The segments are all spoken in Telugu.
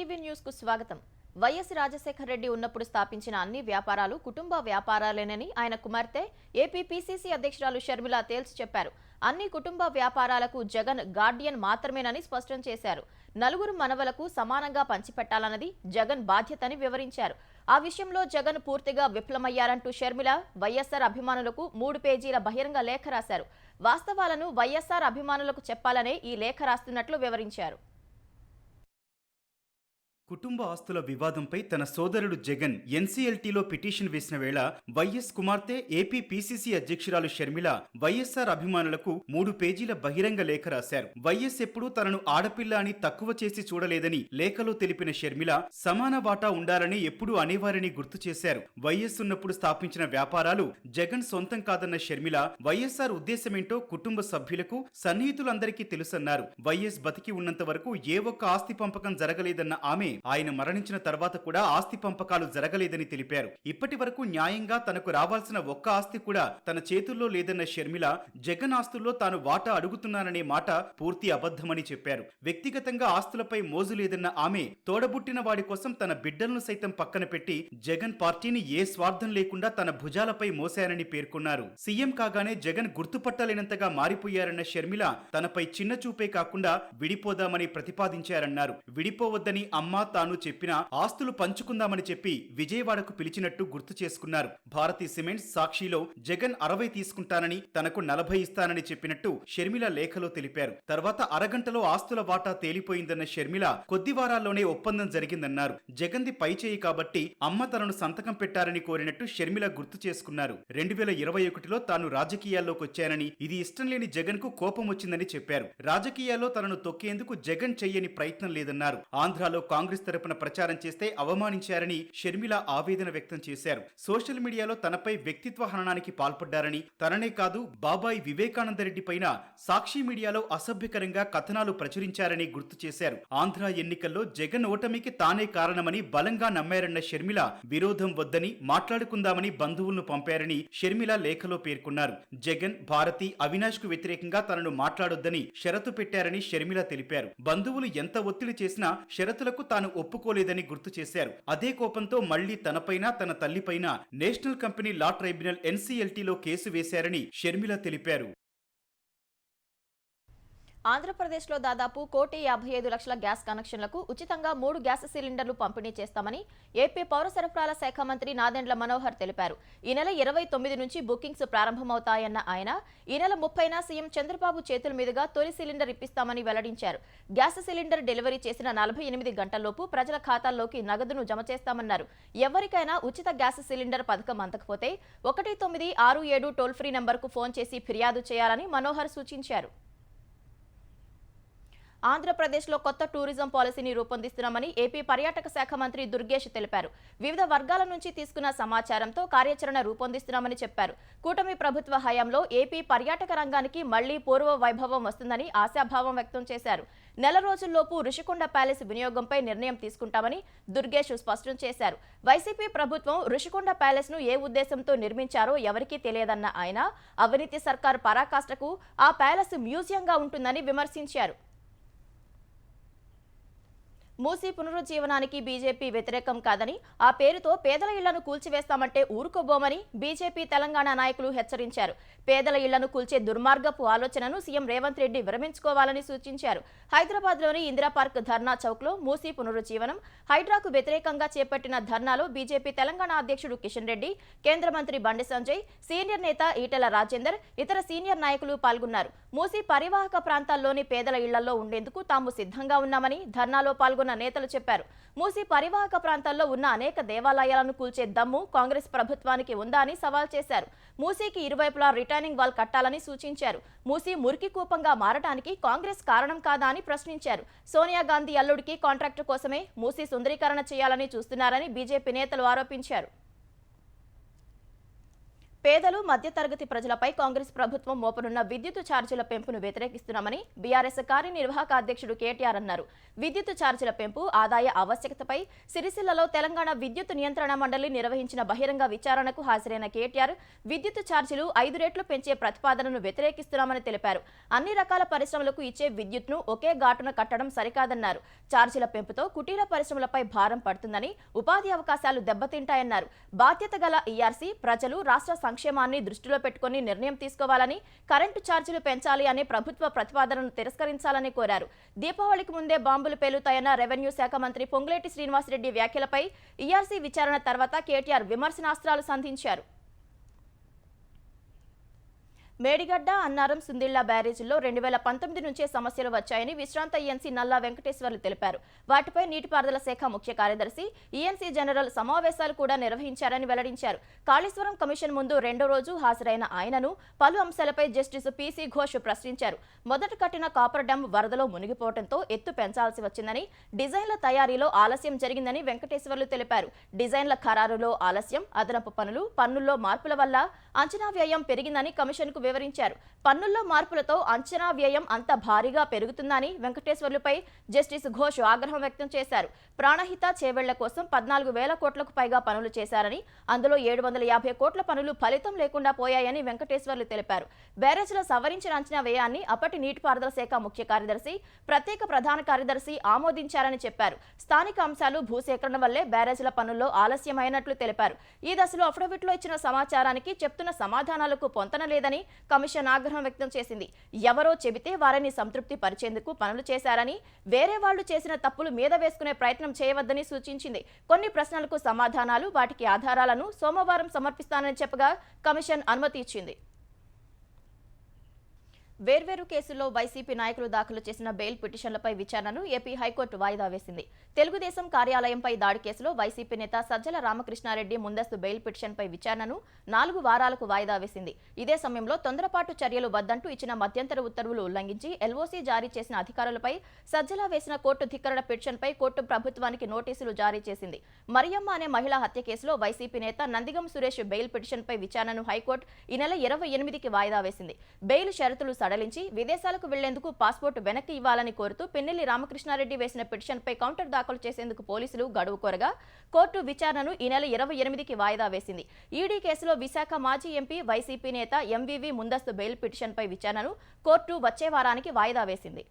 టీవీ న్యూస్ కు స్వాగతం. వైఎస్ రాజశేఖర రెడ్డి ఉన్నప్పుడు స్థాపించిన అన్ని వ్యాపారాలు కుటుంబ వ్యాపారాలేనని ఆయన కుమార్తె ఏపీ పీసీసీ అధ్యక్షురాలు షర్మిల తేల్చి చెప్పారు. అన్ని కుటుంబ వ్యాపారాలకు జగన్ గార్డియన్ మాత్రమేనని స్పష్టం చేశారు. నలుగురు మనవలకు సమానంగా పంచిపెట్టాలన్నది జగన్ బాధ్యతని వివరించారు. ఆ విషయంలో జగన్ పూర్తిగా విఫలమయ్యారంటూ షర్మిల వైఎస్ఆర్ అభిమానులకు 3 పేజీల బహిరంగ లేఖ రాశారు. వాస్తవాలను వైఎస్ఆర్ అభిమానులకు చెప్పాలనే ఈ లేఖ రాస్తున్నట్లు వివరించారు. కుటుంబ ఆస్తుల వివాదంపై తన సోదరుడు జగన్ ఎన్సీఎల్టీలో పిటిషన్ వేసిన వేళ వైఎస్ కుమార్తె ఏపీ పీసీసీ అధ్యక్షురాలు షర్మిల వైఎస్ఆర్ అభిమానులకు 3 పేజీల బహిరంగ లేఖ రాశారు. వైఎస్ ఎప్పుడూ తనను ఆడపిల్ల అని తక్కువ చేసి చూడలేదని లేఖలో తెలిపిన షర్మిల సమాన వాటా ఉండాలని ఎప్పుడూ అనేవారని గుర్తు చేశారు. వైఎస్ ఉన్నప్పుడు స్థాపించిన వ్యాపారాలు జగన్ సొంతం కాదన్న షర్మిల వైఎస్ఆర్ ఉద్దేశమేంటో కుటుంబ సభ్యులకు సన్నిహితులందరికీ తెలుసన్నారు. వైఎస్ బతికి ఉన్నంత వరకు ఏ ఒక్క ఆస్తి పంపకం జరగలేదన్న ఆమె ఆయన మరణించిన తర్వాత కూడా ఆస్తి పంపకాలు జరగలేదని తెలిపారు. ఇప్పటి వరకు న్యాయంగా తనకు రావాల్సిన ఒక్క ఆస్తి కూడా తన చేతుల్లో లేదన్న షర్మిల జగన్ ఆస్తుల్లో తాను వాటా అడుగుతున్నాననే మాట పూర్తి అబద్ధమని చెప్పారు. వ్యక్తిగతంగా ఆస్తులపై మోజు లేదన్న ఆమె తోడబుట్టిన వాడి కోసం తన బిడ్డలను సైతం పక్కన పెట్టి జగన్ పార్టీని ఏ స్వార్థం లేకుండా తన భుజాలపై మోశారని పేర్కొన్నారు. సీఎం కాగానే జగన్ గుర్తుపట్టలేనంతగా మారిపోయారన్న షర్మిల తనపై చిన్న చూపే కాకుండా విడిపోదామని ప్రతిపాదించారన్నారు. విడిపోవద్దని అమ్మ తాను చెప్పిన ఆస్తులు పంచుకుందామని చెప్పి విజయవాడకు పిలిచినట్టు గుర్తు చేసుకున్నారు. భారతీ సిమెంట్స్ సాక్షిలో జగన్ 60 తీసుకుంటానని తనకు 40 ఇస్తానని చెప్పినట్టు షర్మిల లేఖలో తెలిపారు. తర్వాత అరగంటలో ఆస్తుల వాటా తేలిపోయిందన్న షర్మిల కొద్ది వారాల్లోనే ఒప్పందం జరిగిందన్నారు. జగన్ది పై చేయి కాబట్టి అమ్మ తనను సంతకం పెట్టారని కోరినట్టు షర్మిల గుర్తు చేసుకున్నారు. 2021లో తాను రాజకీయాల్లోకి వచ్చానని ఇది ఇష్టం లేని జగన్ కు కోపం వచ్చిందని చెప్పారు. రాజకీయాల్లో తనను తొక్కేందుకు జగన్ చెయ్యని ప్రయత్నం లేదన్నారు. ఆంధ్రాలో కాంగ్రెస్ తరపున ప్రచారం చేస్తే అవమానించారని షర్మిల ఆవేదన వ్యక్తం చేశారు. సోషల్ మీడియాలో తనపై వ్యక్తిత్వ హననానికి పాల్పడ్డారని, తననే కాదు బాబాయ్ వివేకానందరెడ్డి పైన సాక్షి మీడియాలో అసభ్యకరంగా కథనాలు ప్రచురించారని గుర్తు చేశారు. ఆంధ్ర ఎన్నికల్లో జగన్ ఓటమికి తానే కారణమని బలంగా నమ్మారన్న షర్మిల విరోధం వద్దని మాట్లాడుకుందామని బంధువులను పంపారని షర్మిల లేఖలో పేర్కొన్నారు. జగన్, భారతి, అవినాష్ కు వ్యతిరేకంగా తనను మాట్లాడొద్దని షరతు పెట్టారని షర్మిల తెలిపారు. బంధువులు ఎంత ఒత్తిడి చేసినా షరతులకు తాను ఒప్పుకోలేదని గుర్తు చేశారు. అదే కోపంతో మళ్లీ తనపైన తన తల్లిపైన నేషనల్ కంపెనీ లా ట్రైబ్యునల్ ఎన్సీఎల్టీలో కేసు వేశారని షర్మిల తెలిపారు. ఆంధ్రప్రదేశ్లో దాదాపు 1,55,00,000 గ్యాస్ కనెక్షన్లకు ఉచితంగా 3 గ్యాస్ సిలిండర్లు పంపిణీ చేస్తామని ఏపీ పౌర సరఫరాల శాఖ మంత్రి నాదెండ్ల మనోహర్ తెలిపారు. ఈ నెల 29 నుంచి బుకింగ్స్ ప్రారంభమవుతాయన్న ఆయన ఈ నెల 30న సీఎం చంద్రబాబు చేతుల మీదుగా తొలి సిలిండర్ ఇప్పిస్తామని వెల్లడించారు. గ్యాస్ సిలిండర్ డెలివరీ చేసిన 48 గంటల్లోపు ప్రజల ఖాతాల్లోకి నగదును జమ చేస్తామన్నారు. ఎవరికైనా ఉచిత గ్యాస్ సిలిండర్ పథకం అందకపోతే 1967 టోల్ ఫ్రీ నంబర్కు ఫోన్ చేసి ఫిర్యాదు చేయాలని మనోహర్ సూచించారు. ఆంధ్రప్రదేశ్లో కొత్త టూరిజం పాలసీని రూపొందిస్తున్నామని ఏపీ పర్యాటక శాఖ మంత్రి దుర్గేష్ తెలిపారు. వివిధ వర్గాల నుంచి తీసుకున్న సమాచారంతో కార్యాచరణ రూపొందిస్తున్నామని చెప్పారు. కూటమి ప్రభుత్వ హయాంలో ఏపీ పర్యాటక రంగానికి మళ్లీ పూర్వ వైభవం వస్తుందని ఆశాభావం వ్యక్తం చేశారు. నెల రోజుల్లోపు రుషికొండ ప్యాలెస్ వినియోగంపై నిర్ణయం తీసుకుంటామని దుర్గేష్ స్పష్టం చేశారు. వైసీపీ ప్రభుత్వం రుషికొండ ప్యాలెస్ ను ఏ ఉద్దేశంతో నిర్మించారో ఎవరికీ తెలియదన్న ఆయన అవినీతి సర్కార్ పరాకాష్ఠకు ఆ ప్యాలెస్ మ్యూజియంగా ఉంటుందని విమర్శించారు. మూసీ పునరుజ్జీవనానికి బీజేపీ వ్యతిరేకం కాదని, ఆ పేరుతో పేదల ఇళ్లను కూల్చివేస్తామంటే ఊరుకోబోమని బీజేపీ తెలంగాణ నాయకులు హెచ్చరించారు. పేదల ఇళ్లను కూల్చే దుర్మార్గపు ఆలోచనను సీఎం రేవంత్ రెడ్డి విరమించుకోవాలని సూచించారు. హైదరాబాద్లోని ఇందిరా పార్క్ ధర్నా చౌక్లో మూసీ పునరుజ్జీవనం, హైడ్రాకు వ్యతిరేకంగా చేపట్టిన ధర్నాలో బీజేపీ తెలంగాణ అధ్యక్షుడు కిషన్ రెడ్డి, కేంద్ర మంత్రి బండి సంజయ్, సీనియర్ నేత ఈటెల రాజేందర్, ఇతర సీనియర్ నాయకులు పాల్గొన్నారు. మూసీ పరివాహక ప్రాంతాల్లోని పేదల ఇళ్లలో ఉండేందుకు తాము సిద్ధంగా ఉన్నామని ధర్నాలో పాల్గొన్న నేతలు చెప్పారు. మూసీ పరివాహక ప్రాంతాల్లో ఉన్న అనేక దేవాలయాలను కూల్చే దమ్ము కాంగ్రెస్ ప్రభుత్వానికి ఉందా అని సవాల్ చేశారు. మూసీకి ఇరువైపులా రిటైనింగ్ వాల్ కట్టాలని సూచించారు. మూసీ మురికి కూపంగా మారడానికి కాంగ్రెస్ కారణం కాదా అని ప్రశ్నించారు. సోనియా గాంధీ అల్లుడికి కాంట్రాక్టు కోసమే మూసీ సుందరీకరణ చేయాలని చూస్తున్నారని బీజేపీ నేతలు ఆరోపించారు. పేదలు మధ్యతరగతి ప్రజలపై కాంగ్రెస్ ప్రభుత్వం మోపనున్న విద్యుత్ ఛార్జీల పెంపును వ్యతిరేకిస్తున్నామని బీఆర్ఎస్ కార్యనిర్వాహక అధ్యక్షుడు కేటీఆర్ అన్నారు. విద్యుత్ ఛార్జీల పెంపు ఆదాయ ఆవశ్యకతపై సిరిసిల్లలో తెలంగాణ విద్యుత్ నియంత్రణ మండలి నిర్వహించిన బహిరంగ విచారణకు హాజరైన కేటీఆర్ విద్యుత్ ఛార్జీలు 5 రెట్లు పెంచే ప్రతిపాదనను వ్యతిరేకిస్తున్నామని తెలిపారు. అన్ని రకాల పరిశ్రమలకు ఇచ్చే విద్యుత్ను ఒకే ఘాటున కట్టడం సరికాదన్నారు. ఛార్జీల పెంపుతో కుటీర పరిశ్రమలపై భారం పడుతుందని, ఉపాధి అవకాశాలు దెబ్బతింటాయన్నారు. బాధ్యత గల ఈఆర్సీ ప్రజలు రాష్ట్ర సంక్షేమాన్ని దృష్టిలో పెట్టుకుని నిర్ణయం తీసుకోవాలని, కరెంటు ఛార్జీలు పెంచాలి అనే ప్రభుత్వ ప్రతిపాదనను తిరస్కరించాలని కోరారు. దీపావళికి ముందే బాంబులు పేలుతాయన్న రెవెన్యూ శాఖ మంత్రి పొంగులేటి శ్రీనివాసరెడ్డి వ్యాఖ్యలపై ఈఆర్సీ విచారణ తర్వాత కేటీఆర్ విమర్శనాస్త్రాలు సంధించారు. మేడిగడ్డ, అన్నారం, సుందిళ్ల బ్యారేజీల్లో 2019 నుంచే సమస్యలు వచ్చాయని విశ్రాంత ఈఎన్సీ నల్లా వెంకటేశ్వర్లు తెలిపారు. వాటిపై నీటిపారుదల శాఖ ముఖ్య కార్యదర్శి, ఈఎన్సీ జనరల్ సమావేశాలు కూడా నిర్వహించారని వెల్లడించారు. కాళేశ్వరం కమిషన్ ముందు రెండో రోజు హాజరైన ఆయనను పలు అంశాలపై జస్టిస్ పీసీ ఘోష్ ప్రశ్నించారు. మొదట కట్టిన కాపర్ డ్యాం వరదలో మునిగిపోవడంతో ఎత్తు పెంచాల్సి వచ్చిందని, డిజైన్ల తయారీలో ఆలస్యం జరిగిందని వెంకటేశ్వర్లు తెలిపారు. డిజైన్ల ఖరారులో ఆలస్యం, అదనపు పన్నుల్లో మార్పుల వల్ల అంచనా వ్యయం పెరిగిందని కమిషన్కు వివరించారు. పన్నుల్లో మార్పులతో అంచనా వ్యయం అంత భారీగా పెరుగుతుందని వెంకటేశ్వర్లుపై జస్టిస్ ఘోష్ ఆగ్రహం వ్యక్తం చేశారు. ప్రాణహిత చేవెళ్ల కోసం 14,000 కోట్లకు పైగా పనులు చేశారని, అందులో 750 కోట్ల పనులు ఫలితం లేకుండా పోయాయని వెంకటేశ్వర్లు తెలిపారు. బ్యారేజ్లో సవరించిన అంచనా వ్యయాన్ని అప్పటి నీటిపారుదల శాఖ ముఖ్య కార్యదర్శి, ప్రత్యేక ప్రధాన కార్యదర్శి ఆమోదించారని చెప్పారు. స్థానిక అంశాలు, భూసేకరణ వల్లే బ్యారేజ్ల పనుల్లో ఆలస్యమైనట్లు తెలిపారు. ఈ దశలో అఫిడవిట్లో ఇచ్చిన సమాచారానికి చెప్తున్న సమాధానాలకు పొంతనలేదని కమిషన్ ఆగ్రహం వ్యక్తం చేసింది. ఎవరో చెబితే వారిని సంతృప్తి పరిచేందుకు పనులు చేశారని, వేరే వాళ్లు చేసిన తప్పులు మీద వేసుకునే ప్రయత్నం చేయవద్దని సూచించింది. కొన్ని ప్రశ్నలకు సమాధానాలు, వాటికి ఆధారాలను సోమవారం సమర్పిస్తానని చెప్పగా కమిషన్ అనుమతి ఇచ్చింది. వేర్వేరు కేసుల్లో వైసీపీ నాయకులు దాఖలు చేసిన బెయిల్ పిటిషన్లపై విచారణను ఏపీ హైకోర్టు వాయిదా వేసింది. తెలుగుదేశం కార్యాలయంపై దాడి కేసులో వైసీపీ నేత సజ్జల రామకృష్ణారెడ్డి ముందస్తు బెయిల్ పిటిషన్పై విచారణను 4 వారాలకు వాయిదా వేసింది. ఇదే సమయంలో తొందరపాటు చర్యలు వద్దంటూ ఇచ్చిన మధ్యంతర ఉత్తర్వులు ఉల్లంఘించి ఎల్ఓసీ జారీ చేసిన అధికారులపై సజ్జల వేసిన కోర్టు ధిక్కరణ పిటిషన్పై కోర్టు ప్రభుత్వానికి నోటీసులు జారీ చేసింది. మరియమ్మ అనే మహిళా హత్య కేసులో వైసీపీ నేత నందిగం సురేష్ బెయిల్ పిటిషన్పై విచారణను హైకోర్టు ఈ నెల 28కి వాయిదా వేసింది. బెయిల్ షరతులు సడలించి విదేశాలకు వెళ్లేందుకు పాస్పోర్ట్ వెనక్కి ఇవ్వాలని కోరుతూ పిన్నెల్లి రామకృష్ణారెడ్డి వేసిన పిటిషన్పై కౌంటర్ దాఖలు చేసేందుకు పోలీసులు గడువు కోరగా కోర్టు విచారణను ఈ నెల 28కి వాయిదా వేసింది. ఈడీ కేసులో విశాఖ మాజీ ఎంపీ, వైసీపీ నేత ఎంవీవీ ముందస్తు బెయిల్ పిటిషన్పై విచారణను కోర్టు వచ్చే వారానికి వాయిదా వేసింది.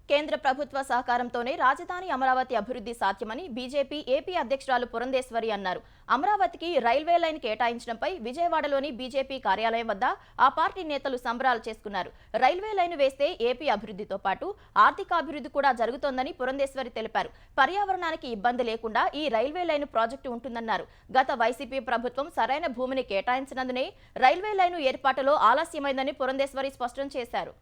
కేంద్ర ప్రభుత్వ సహకారంతోనే రాజధాని అమరావతి అభివృద్ధి సాధ్యమని బీజేపీ ఏపీ అధ్యక్షురాలు పురంధేశ్వరి అన్నారు. అమరావతికి రైల్వే లైన్ కేటాయించడంపై విజయవాడలోని బీజేపీ కార్యాలయం వద్ద ఆ పార్టీ నేతలు సంబరాలు చేసుకున్నారు. రైల్వే లైన్ వేస్తే ఏపీ అభివృద్ధితో పాటు ఆర్థికాభివృద్ధి కూడా జరుగుతోందని పురంధేశ్వరి తెలిపారు. పర్యావరణానికి ఇబ్బంది లేకుండా ఈ రైల్వే లైన్ ప్రాజెక్టు ఉంటుందన్నారు. గత వైసీపీ ప్రభుత్వం సరైన భూమిని కేటాయించినందునే రైల్వే లైను ఏర్పాటులో ఆలస్యమైందని పురంధేశ్వరి స్పష్టం చేశారు.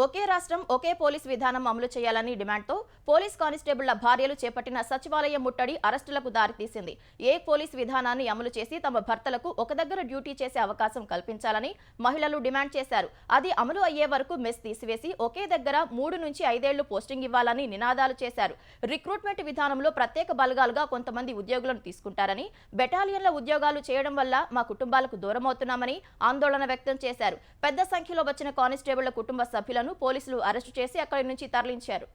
ఒకే రాష్ట్రం, ఒకే పోలీస్ విధానం అమలు చేయాలని డిమాండ్తో పోలీస్ కానిస్టేబుళ్ల భార్యలు చేపట్టిన సచివాలయ ముట్టడి అరెస్టులకు దారితీసింది. ఏ పోలీస్ విధానాన్ని అమలు చేసి తమ భర్తలకు ఒక దగ్గర డ్యూటీ చేసే అవకాశం కల్పించాలని మహిళలు డిమాండ్ చేశారు. అది అమలు అయ్యే వరకు మెస్ తీసివేసి ఒకే దగ్గర 3 నుంచి 5 ఏళ్లు పోస్టింగ్ ఇవ్వాలని నినాదాలు చేశారు. రిక్రూట్మెంట్ విధానంలో ప్రత్యేక బలగాలుగా కొంతమంది ఉద్యోగులను తీసుకుంటారని, బెటాలియన్ల ఉద్యోగాలు చేయడం వల్ల మా కుటుంబాలకు దూరమవుతున్నామని ఆందోళన వ్యక్తం చేశారు. పెద్ద సంఖ్యలో వచ్చిన కానిస్టేబుళ్ల కుటుంబ సభ్యులను పోలీసులు అరెస్టు చేసి అక్కడి నుంచి తరలించారు.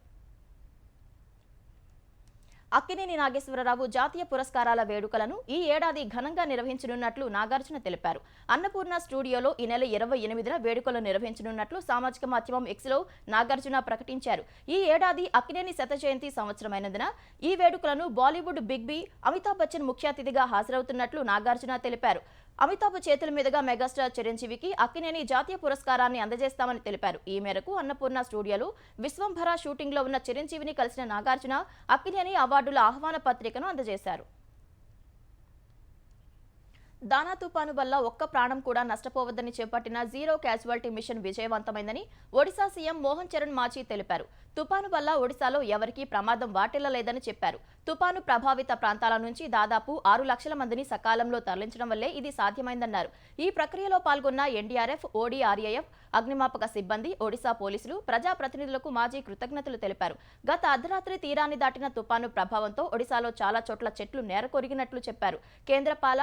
అక్కినేని నాగేశ్వరరావు జాతీయ పురస్కారాల వేడుకలను ఈ ఏడాది ఘనంగా నిర్వహించనున్నట్లు నాగార్జున తెలిపారు. అన్నపూర్ణ స్టూడియోలో ఈ నెల 28న వేడుకలు నిర్వహించనున్నట్లు సామాజిక మాధ్యమం ఎక్స్లో నాగార్జున ప్రకటించారు. ఈ ఏడాది అక్కినేని శత జయంతి సంవత్సరమైనందున ఈ వేడుకలను బాలీవుడ్ బిగ్ బి అమితాబ్ బచ్చన్ ముఖ్య అతిథిగా హాజరవుతున్నట్లు నాగార్జున తెలిపారు. అమితాబ్ చేతుల మీదుగా మెగాస్టార్ చిరంజీవికి అక్కినేని జాతీయ పురస్కారాన్ని అందజేస్తామని తెలిపారు. ఈ మేరకు అన్నపూర్ణ స్టూడియోలో విశ్వంభర షూటింగ్లో ఉన్న చిరంజీవిని కలిసిన నాగార్జున అక్కినేని అవార్డుల ఆహ్వాన పత్రికను అందజేశారు. దానా తుపాను వల్ల ఒక్క ప్రాణం కూడా నష్టపోవద్దని చేపట్టిన జీరో క్యాజువాలిటీ మిషన్ విజయవంతమైందని ఒడిశా సీఎం మోహన్ చరణ్ మాఝీ తెలిపారు. తుపాను వల్ల ఒడిశాలో ఎవరికీ ప్రమాదం వాటిల్లలేదని చెప్పారు. తుపాను ప్రభావిత ప్రాంతాల నుంచి దాదాపు 6 లక్షల మందిని సకాలంలో తరలించడం వల్లే ఇది సాధ్యమైందన్నారు. ఈ ప్రక్రియలో పాల్గొన్న ఎన్డీఆర్ఎఫ్, ఓడీఆర్ఏఎఫ్, అగ్నిమాపక సిబ్బంది, ఒడిశా పోలీసులు, ప్రజాప్రతినిధులకు మాజీ కృతజ్ఞతలు తెలిపారు. గత అర్ధరాత్రి తీరాన్ని దాటిన తుపాను ప్రభావంతో ఒడిశాలో చాలా చోట్ల చెట్లు నేరకొరిగినట్లు చెప్పారు. కేంద్రపాల,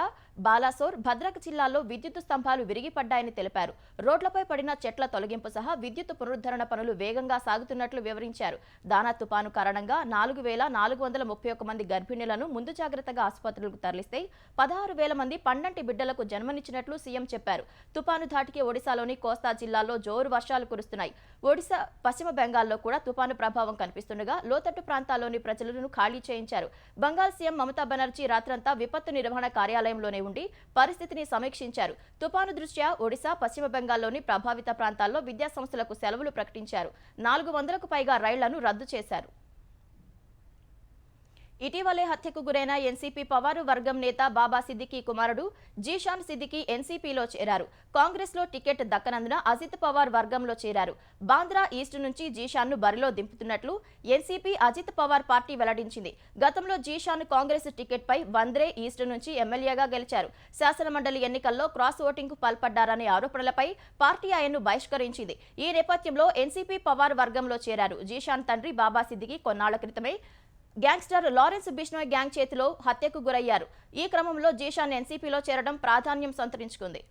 బాలాసోర్, భద్రక్ జిల్లాల్లో విద్యుత్ స్తంభాలు విరిగిపడ్డాయని తెలిపారు. రోడ్లపై పడిన చెట్ల తొలగింపు సహా విద్యుత్ పునరుద్ధరణ పనులు వేగంగా సాగుతున్నట్లు వివరించారు. దానా తుపాను కారణంగా 4,431 మంది గర్భిణులను ముందు జాగ్రత్తగా ఆసుపత్రులకు తరలిస్తే 16,000 మంది పండంటి బిడ్డలకు జన్మనిచ్చినట్లు సీఎం చెప్పారు. తుపాను ధాటికి ఒడిశాలోని కోస్తా జిల్లాల్లో జోరు వర్షాలు కురుస్తున్నాయి. ఒడిశా, పశ్చిమ బెంగాల్లో కూడా తుపాను ప్రభావం కనిపిస్తుండగా లోతట్టు ప్రాంతాల్లోని ప్రజలను ఖాళీ చేయించారు. బంగాల్ సీఎం మమతా బెనర్జీ రాత్రంతా విపత్తు నిర్వహణ కార్యాలయంలోనే ఉండి పరిస్థితిని సమీక్షించారు. తుపాను దృష్ట్యా ఒడిశా, పశ్చిమ బెంగాల్లోని ప్రభావిత ప్రాంతాల్లో విద్యాసంస్థలకు సెలవులు ప్రకటించారు. 400కు పైగా రైళ్లను రద్దు చేశారు. ఇటీవలే హత్యకు గురైన ఎన్సీపీ పవారు వర్గం నేత బాబా సిద్దికీ కుమారుడు జీషాన్ సిద్దికీ ఎన్సీపీలో చేరారు. కాంగ్రెస్లో టికెట్ దక్కనందున అజిత్ పవార్ వర్గంలో చేరారు. బాంద్రా ఈస్ట్ నుంచి జీషాన్ను బరిలో దింపుతున్నట్లు ఎన్సీపీ అజిత్ పవార్ పార్టీ వెల్లడించింది. గతంలో జీషాన్ కాంగ్రెస్ టికెట్పై వంద్రే ఈస్ట్ నుంచి ఎమ్మెల్యేగా గెలిచారు. శాసనమండలి ఎన్నికల్లో క్రాస్ ఓటింగ్కు పాల్పడ్డారనే ఆరోపణలపై పార్టీ ఆయన్ను బహిష్కరించింది. ఈ నేపథ్యంలో ఎన్సీపీ పవార్ వర్గంలో చేరారు. జీషాన్ తండ్రి బాబా సిద్దికీ కొన్నాళ్ల క్రితమే గ్యాంగ్స్టర్ లారెన్స్ బిష్నోయ్ గ్యాంగ్ చేతిలో హత్యకు గురయ్యారు. ఈ క్రమంలో జీషాన్ ఎన్సీపీలో చేరడం ప్రాధాన్యం సంతరించుకుంది.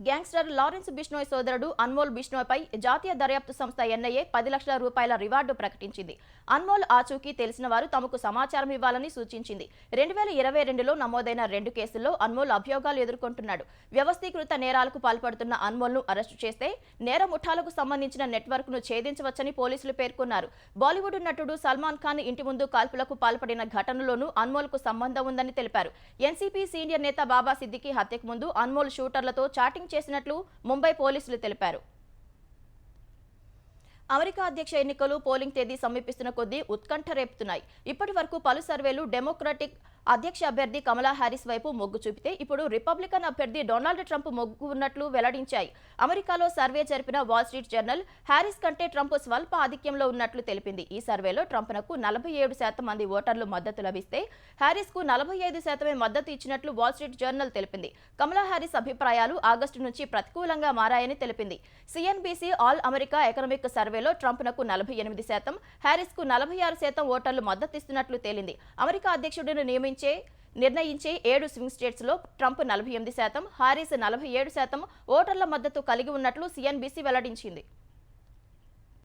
గ్యాంగ్స్టర్ లారెన్స్ బిష్నోయ్ సోదరుడు అన్మోల్ బిష్నోయ్పై జాతీయ దర్యాప్తు సంస్థ ఎన్ఐఏ 10 లక్షల రూపాయల రివార్డు ప్రకటించింది. అన్మోల్ ఆచూకీ తెలిసిన వారు తమకు సమాచారం ఇవ్వాలని సూచించింది. 2022లో నమోదైన 2 కేసుల్లో అన్మోల్ అభియోగాలు ఎదుర్కొంటున్నాడు. వ్యవస్థీకృత నేరాలకు పాల్పడుతున్న అన్మోల్ను అరెస్టు చేస్తే నేర ముఠాలకు సంబంధించిన నెట్వర్క్ను ఛేదించవచ్చని పోలీసులు పేర్కొన్నారు. బాలీవుడ్ నటుడు సల్మాన్ ఖాన్ ఇంటి ముందు కాల్పులకు పాల్పడిన ఘటనలోనూ అన్మోల్కు సంబంధం ఉందని తెలిపారు. ఎన్సీపీ సీనియర్ నేత బాబా సిద్దికీ హత్యకు ముందు అన్మోల్ షూటర్లతో చాటింగ్ చేసినట్లు ముంబై పోలీసులు తెలిపారు. అమెరికా అధ్యక్ష ఎన్నికలు పోలింగ్ తేదీ సమీపిస్తున్న కొద్దీ ఉత్కంఠ రేపుతున్నాయి. ఇప్పటి వరకు పలు సర్వేలు డెమోక్రటిక్ అధ్యక్ష అభ్యర్థి కమలా హ్యారిస్ వైపు మొగ్గు చూపితే ఇప్పుడు రిపబ్లికన్ అభ్యర్థి డొనాల్డ్ ట్రంప్ మొగ్గు ఉన్నట్లు వెల్లడించాయి. అమెరికాలో సర్వే జరిపిన వాల్ స్ట్రీట్ జర్నల్ హ్యారిస్ కంటే ట్రంప్ స్వల్ప ఆధిక్యంలో ఉన్నట్లు తెలిపింది. ఈ సర్వేలో ట్రంప్నకు 47% మంది ఓటర్లు మద్దతు లభిస్తే హ్యారిస్కు 45% మద్దతు ఇచ్చినట్లు వాల్ స్ట్రీట్ జర్నల్ తెలిపింది. కమలా హ్యారిస్ అభిప్రాయాలు ఆగస్టు నుంచి ప్రతికూలంగా మారాయని తెలిపింది. సిఎన్బిసి ఆల్ అమెరికా ఎకనామిక్ సర్వేలో ట్రంప్నకు 48%, హ్యారిస్కు 46% ఓటర్లు మద్దతిస్తున్నట్లు తేలింది. అమెరికా అధ్యక్షుడిని నిర్ణయించే 7 స్వింగ్ స్టేట్స్లో ట్రంప్ 48%, హారిస్ 47% ఓటర్ల మద్దతు కలిగి ఉన్నట్లు సిఎన్బిసి వెల్లడించింది.